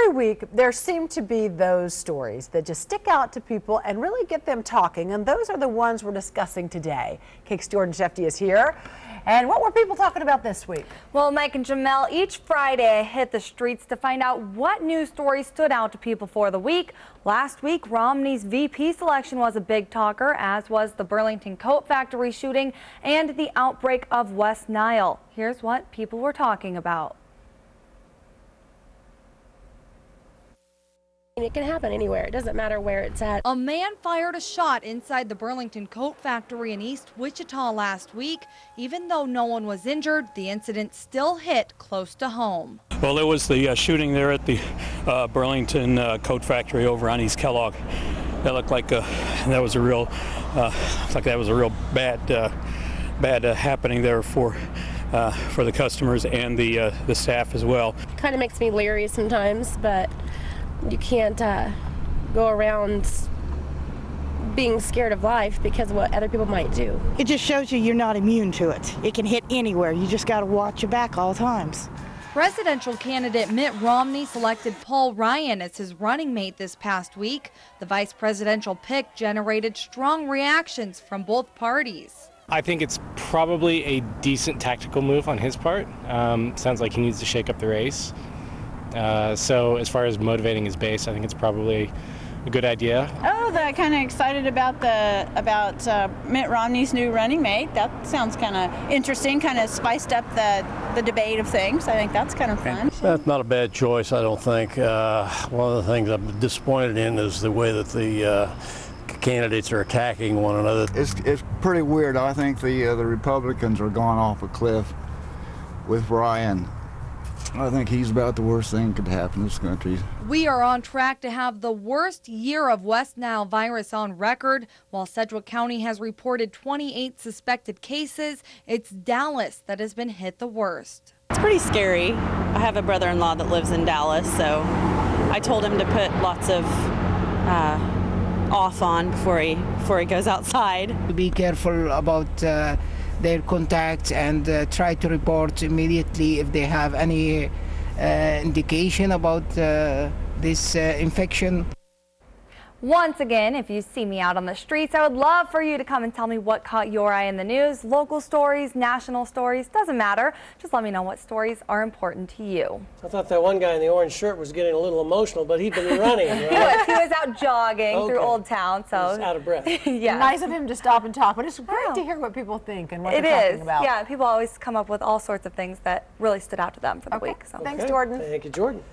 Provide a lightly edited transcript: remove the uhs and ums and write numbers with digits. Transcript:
Every week, there seem to be those stories that just stick out to people and really get them talking, and those are the ones we're discussing today. KAKE's Jordan Shefty is here. And what were people talking about this week? Well, Mike and Jamel, each Friday I hit the streets to find out what news stories stood out to people for the week. Last week, Romney's VP selection was a big talker, as was the Burlington Coat Factory shooting and the outbreak of West Nile. Here's what people were talking about. It can happen anywhere. It doesn't matter where it's at. A man fired a shot inside the Burlington Coat Factory in East Wichita last week. Even though no one was injured, the incident still hit close to home. Well, it was the shooting there at the Burlington Coat Factory over on East Kellogg. That looked like that was a real bad happening there for the customers and the staff as well. Kind of makes me leery sometimes, but you can't go around being scared of life because of what other people might do. It just shows you you're not immune to it. It can hit anywhere. You just got to watch your back all times. Presidential candidate Mitt Romney selected Paul Ryan as his running mate this past week. The vice presidential pick generated strong reactions from both parties. I think it's probably a decent tactical move on his part. Sounds like he needs to shake up the race. So as far as motivating his base, I think it's probably a good idea. Oh, they're kind of excited about Mitt Romney's new running mate. That sounds kind of interesting, kind of spiced up the debate of things. I think that's kind of fun. That's not a bad choice, I don't think. One of the things I'm disappointed in is the way that the candidates are attacking one another. It's pretty weird. I think the Republicans are going off a cliff with Ryan. I think he's about the worst thing that could happen in this country. We are on track to have the worst year of West Nile virus on record. While Sedgwick County has reported 28 suspected cases, it's Dallas that has been hit the worst. It's pretty scary. I have a brother-in-law that lives in Dallas, so I told him to put lots of off on before he goes outside. Be careful about their contacts and try to report immediately if they have any indication about this infection. Once again, if you see me out on the streets, I would love for you to come and tell me what caught your eye in the news. Local stories, national stories, doesn't matter. Just let me know what stories are important to you. I thought that one guy in the orange shirt was getting a little emotional, but he'd been running, right? He was out jogging through Old Town, so he was out of breath. Yeah. Nice of him to stop and talk, but it's great to hear what people think and what they're talking about. Yeah, people always come up with all sorts of things that really stood out to them for the week. So. Thanks, Jordan. Thank you, Jordan.